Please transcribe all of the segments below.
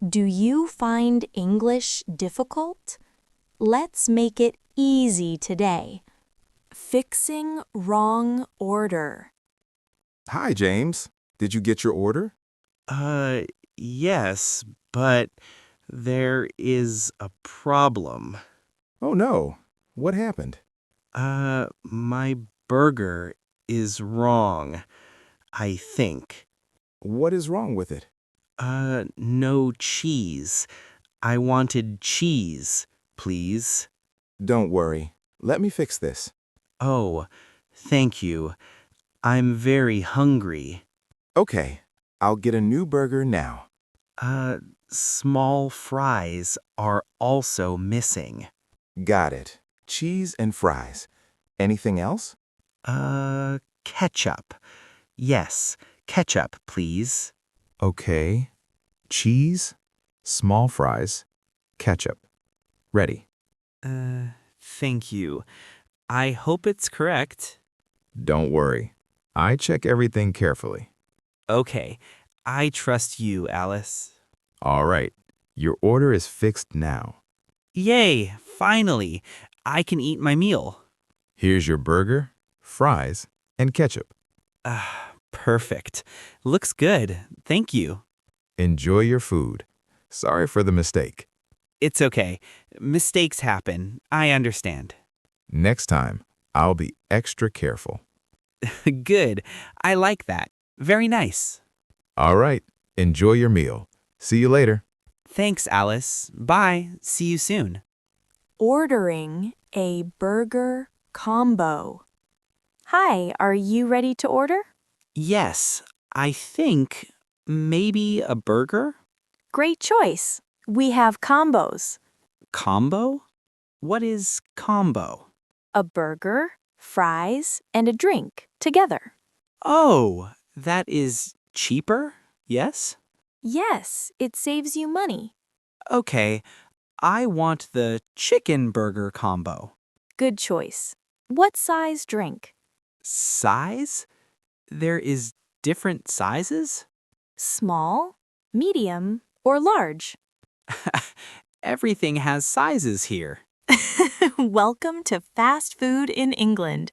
Do you find English difficult? Let's make it easy today. Fixing wrong order. Hi, James. Did you get your order? Uh, yes, but there is a problem. Oh, no. What happened? My burger is wrong, I think. What is wrong with it? No cheese. I wanted cheese, please. Don't worry. Let me fix this. Oh, thank you. I'm very hungry. Okay, I'll get a new burger now. Uh, Small fries are also missing. Got it. Cheese and fries. Anything else? Ketchup. Yes, ketchup, please. Okay. Cheese, small fries, ketchup. Ready. Thank you. I hope it's correct. Don't worry. I check everything carefully. Okay, I trust you, Alice. All right. Your order is fixed now. Yay, finally, I can eat my meal. Here's your burger, fries, and ketchup. Perfect. Looks good. Thank you. Enjoy your food. Sorry for the mistake. It's okay. Mistakes happen. I understand. Next time, I'll be extra careful. Good. I like that. Very nice. All right. Enjoy your meal. See you later. Thanks, Alice. Bye. See you soon. Ordering a burger combo. Hi, are you ready to order? Yes, I think maybe a burger? Great choice. We have combos. Combo? What is combo? A burger, fries, and a drink together. Oh, that is cheaper? Yes? Yes, it saves you money. Okay, I want the chicken burger combo. Good choice. What size drink? Size? There is different sizes? Small, medium, or large? Everything has sizes here. Welcome to fast food in England.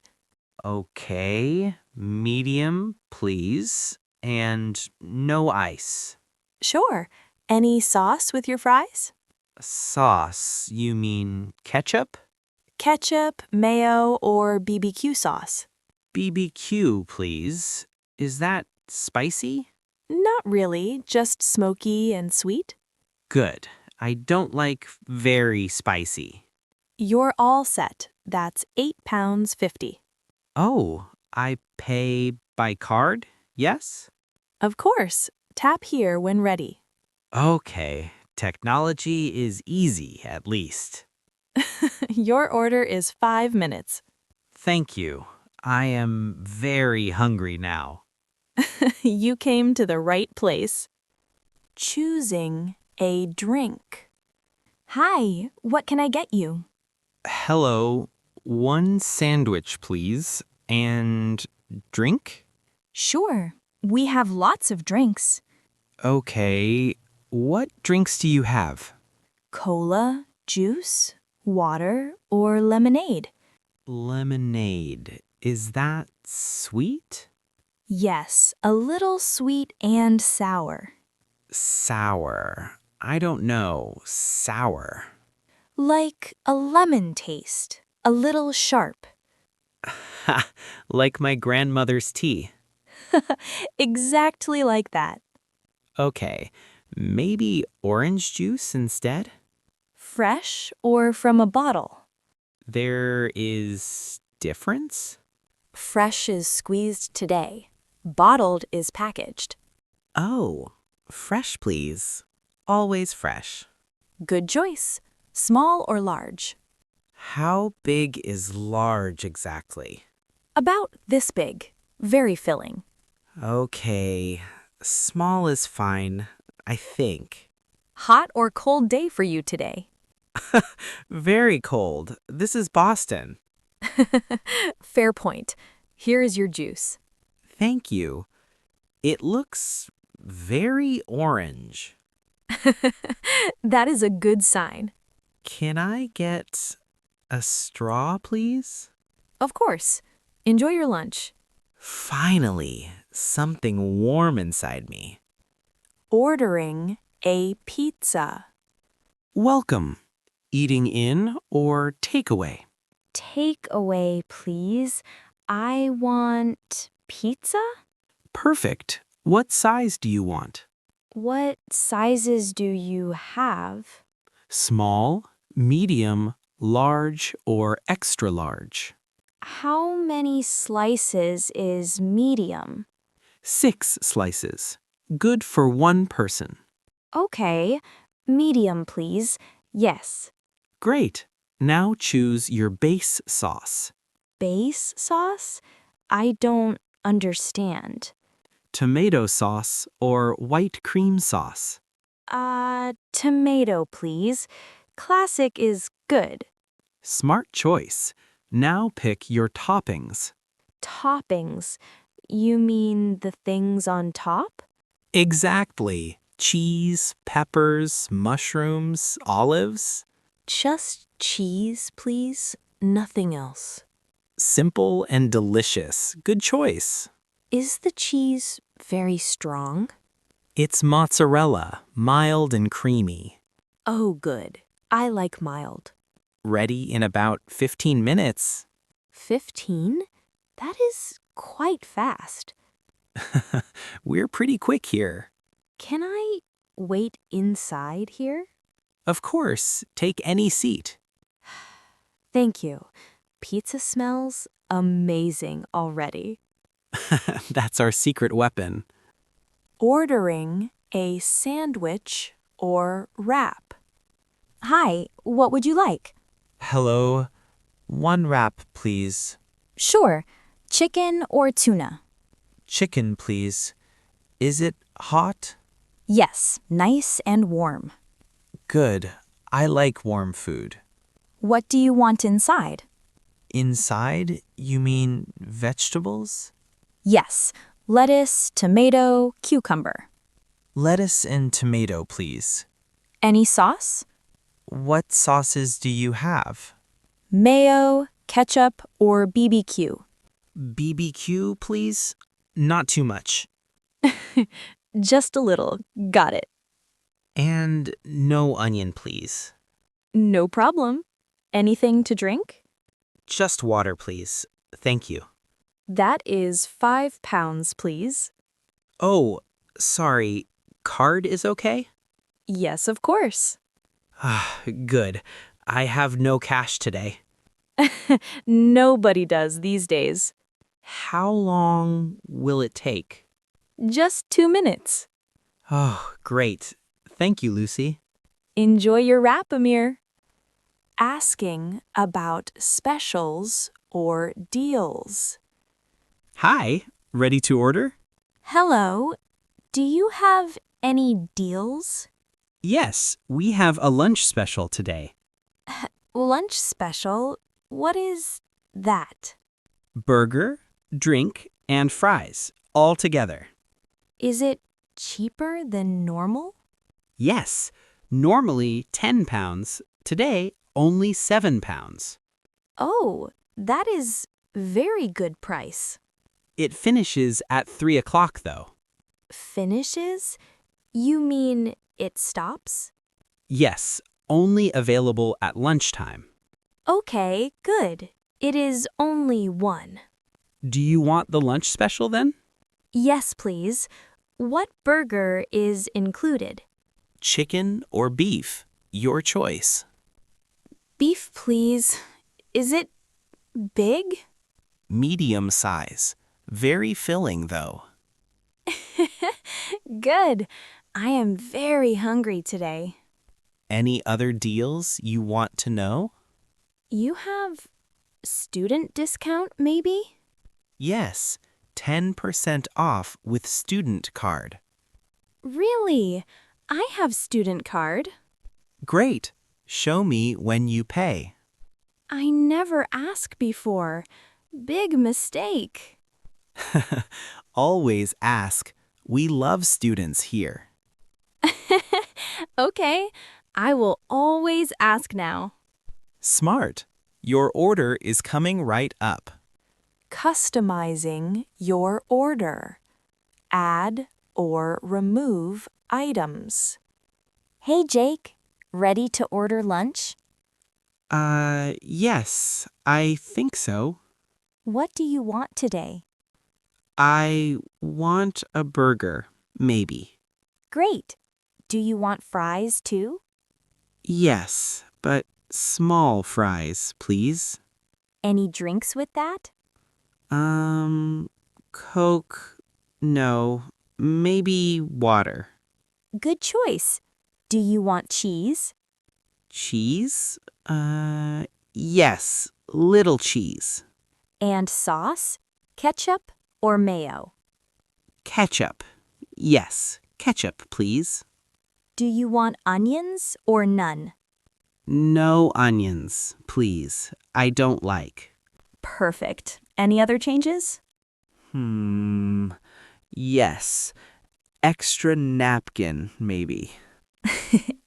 Okay, medium, please, and no ice. Sure. Any sauce with your fries? Sauce, you mean ketchup? Ketchup, mayo, or BBQ sauce? BBQ, please. Is that spicy? Not really, just smoky and sweet. Good. I don't like very spicy. You're all set. That's £8.50. Oh, I pay by card? Yes? Of course. Tap here when ready. Okay. Technology is easy, at least. Your order is 5 minutes. Thank you. I am very hungry now. You came to the right place. Choosing a drink. Hi, what can I get you? Hello. One sandwich, please. And drink? Sure, we have lots of drinks. Okay. What drinks do you have? Cola, juice, water, or lemonade? Lemonade. Is that sweet? Yes, a little sweet and sour. Sour. I don't know. Sour. Like a lemon taste, a little sharp. Ha! Like my grandmother's tea. Exactly like that. Okay. Maybe orange juice instead? Fresh or from a bottle? There is difference? Fresh is squeezed today. Bottled is packaged. Oh, fresh please. Always fresh. Good choice. Small or large? How big is large exactly? About this big. Very filling. Okay, small is fine, I think. Hot or cold day for you today? Very cold. This is Boston. Fair point. Here is your juice. Thank you. It looks very orange. That is a good sign. Can I get a straw, please? Of course. Enjoy your lunch. Finally, something warm inside me. Ordering a pizza. Welcome. Eating in or takeaway? Take away, please. I want pizza? Perfect. What size do you want? What sizes do you have? Small, medium, large, or extra large? How many slices is medium? 6 slices. Good for one person. Okay, medium, please. Yes. Great. Now choose your base sauce. Base sauce? I don't understand. Tomato sauce or white cream sauce. Tomato, please. Classic is good. Smart choice. Now pick your toppings. Toppings. You mean the things on top? Exactly. Cheese, peppers, mushrooms, olives. Just cheese, please. Nothing else. Simple and delicious. Good choice. Is the cheese very strong? It's mozzarella, mild and creamy. Oh, good. I like mild. Ready in about 15 minutes. 15? That is quite fast. We're pretty quick here. Can I wait inside here? Of course, take any seat. Thank you. Pizza smells amazing already. That's our secret weapon. Ordering a sandwich or wrap. Hi, what would you like? Hello. One wrap, please. Sure. Chicken or tuna? Chicken, please. Is it hot? Yes, nice and warm. Good. I like warm food. What do you want inside? Inside, you mean vegetables? Yes, lettuce, tomato, cucumber. Lettuce and tomato, please. Any sauce? What sauces do you have? Mayo, ketchup, or BBQ? BBQ, please? Not too much. Just a little. Got it. And no onion, please. No problem. Anything to drink? Just water, please. Thank you. That is 5 pounds, please. Oh, sorry. Card is okay? Yes, of course. Good. I have no cash today. Nobody does these days. How long will it take? Just 2 minutes. Oh, great. Thank you, Lucy. Enjoy your wrap, Amir. Asking about specials or deals. Hi, ready to order? Hello, do you have any deals? Yes, we have a lunch special today. Lunch special? What is that? Burger, drink, and fries, all together. Is it cheaper than normal? Yes, normally 10 pounds, today only 7 pounds. Oh, that is very good price. It finishes at 3 o'clock, though. Finishes? You mean it stops? Yes, only available at lunchtime. Okay, good. It is only 1. Do you want the lunch special then? Yes, please. What burger is included? Chicken or beef, your choice. Beef, please. Is it big? Medium size. Very filling, though. Good. I am very hungry today. Any other deals you want to know? You have student discount, maybe? Yes, 10% off with student card. Really? I have student card. Great. Show me when you pay. I never asked before. Big mistake. Always ask. We love students here. Okay, I will always ask now. Smart. Your order is coming right up. Customizing your order. Add or remove items. Hey, Jake. Ready to order lunch? Yes, I think so. What do you want today? I want a burger, maybe. Great. Do you want fries too? Yes, but small fries, please. Any drinks with that? Coke, no, maybe water. Good choice. Do you want cheese? Cheese? Yes, little cheese. And sauce? Ketchup or mayo? Ketchup. Yes, ketchup, please. Do you want onions or none? No onions, please. I don't like. Perfect. Any other changes? Yes. Extra napkin, maybe.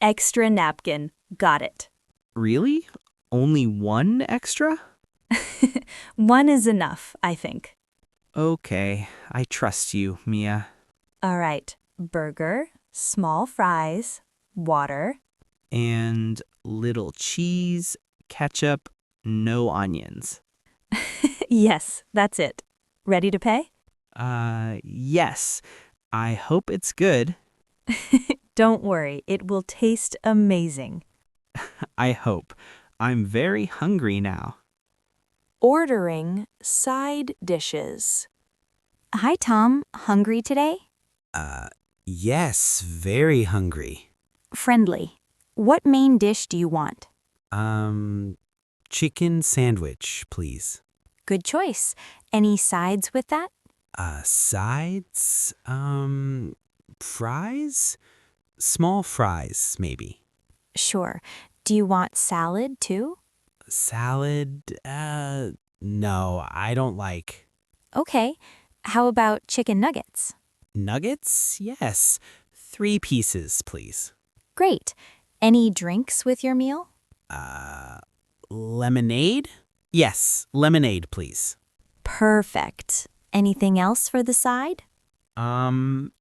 Extra napkin. Got it. Really? Only one extra? One is enough, I think. Okay, I trust you, Mia. All right. Burger, small fries, water. And little cheese, ketchup, no onions. Yes, that's it. Ready to pay? Yes. I hope it's good. Don't worry, it will taste amazing. I hope. I'm very hungry now. Ordering side dishes. Hi, Tom. Hungry today? Yes, very hungry. Friendly. What main dish do you want? Chicken sandwich, please. Good choice. Any sides with that? Sides? Fries? Small fries, maybe. Sure. Do you want salad too? Salad? No, I don't like. Okay. How about chicken nuggets? Nuggets? Yes. 3 pieces, please. Great. Any drinks with your meal? Lemonade? Yes, lemonade, please. Perfect. Anything else for the side?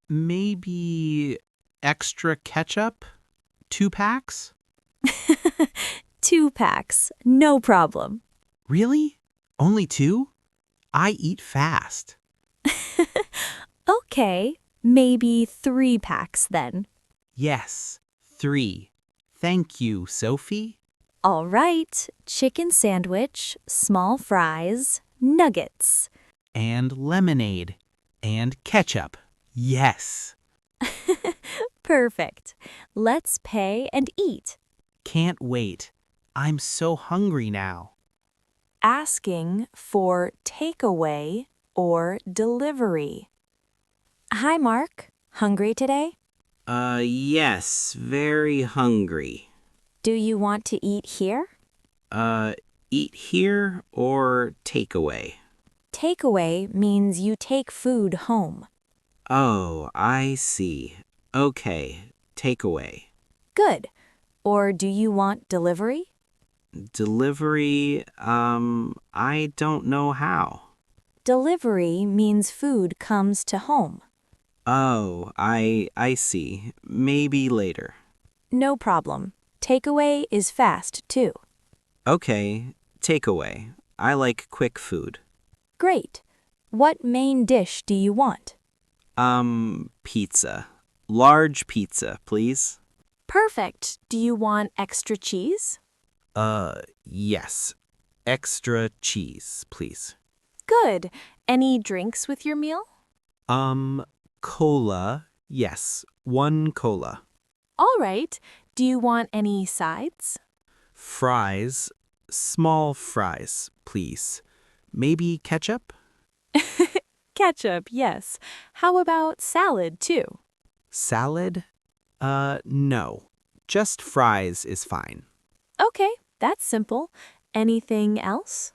Maybe extra ketchup? 2 packs? 2 packs, no problem. Really? Only 2? I eat fast. Okay, maybe 3 packs then. Yes, 3. Thank you, Sophie. All right, chicken sandwich, small fries, nuggets. And lemonade. And ketchup. Yes. Perfect. Let's pay and eat. Can't wait. I'm so hungry now. Asking for takeaway or delivery. Hi, Mark. Hungry today? Yes, very hungry. Do you want to eat here? Eat here or takeaway? Takeaway means you take food home. Oh, I see. Okay, takeaway. Good. Or do you want delivery? Delivery, I don't know how. Delivery means food comes to home. Oh, I see. Maybe later. No problem. Takeaway is fast, too. Okay, takeaway. I like quick food. Great. What main dish do you want? Pizza. Large pizza, please. Perfect. Do you want extra cheese? Yes. Extra cheese, please. Good. Any drinks with your meal? Cola. Yes, 1 cola. All right. Do you want any sides? Fries. Small fries, please. Maybe ketchup? Ketchup, yes. How about salad, too? Salad? No. Just fries is fine. Okay, that's simple. Anything else?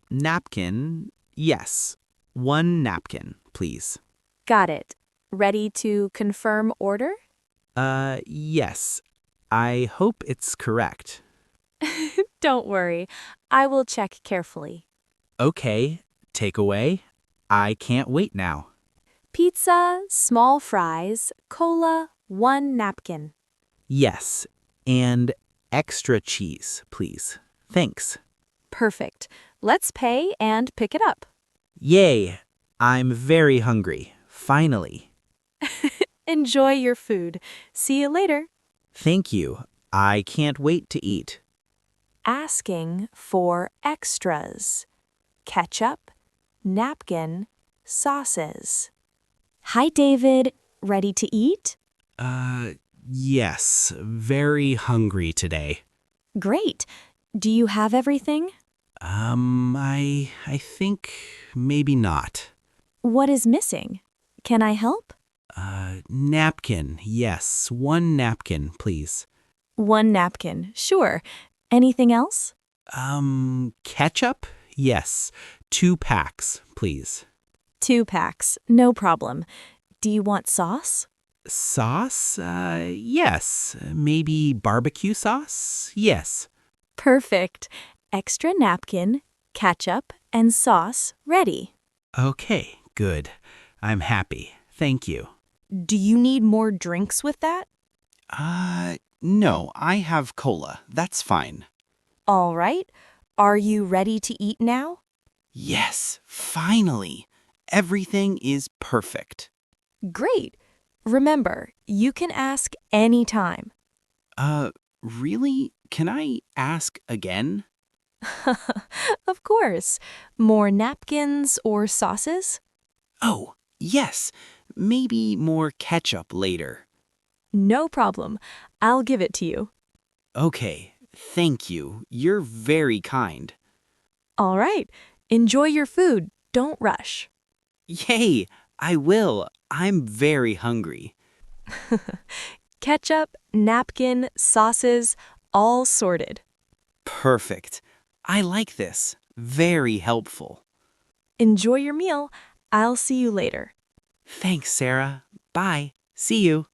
Napkin? Yes. 1 napkin, please. Got it. Ready to confirm order? Yes. I hope it's correct. Don't worry, I will check carefully. Okay, takeaway. I can't wait now. Pizza, small fries, cola, 1 napkin. Yes, and extra cheese, please. Thanks. Perfect. Let's pay and pick it up. Yay! I'm very hungry. Finally. Enjoy your food. See you later. Thank you. I can't wait to eat. Asking for extras. Ketchup, napkin, sauces. Hi, David. Ready to eat? Yes. Very hungry today. Great. Do you have everything? I think maybe not. What is missing? Can I help? Napkin. Yes, 1 napkin, please. 1 napkin. Sure. Anything else? Ketchup? Yes, 2 packs, please. 2 packs. No problem. Do you want sauce? Sauce? Yes. Maybe barbecue sauce? Yes. Perfect. Extra napkin, ketchup, and sauce ready. Okay, good. I'm happy. Thank you. Do you need more drinks with that? No, I have cola. That's fine. All right. Are you ready to eat now? Yes, finally. Everything is perfect. Great. Remember, you can ask anytime. Really? Can I ask again? Of course. More napkins or sauces? Oh, yes. Maybe more ketchup later. No problem. I'll give it to you. Okay, thank you. You're very kind. All right. Enjoy your food. Don't rush. Yay! I will. I'm very hungry. Ketchup, napkin, sauces, all sorted. Perfect. I like this. Very helpful. Enjoy your meal. I'll see you later. Thanks, Sarah. Bye. See you.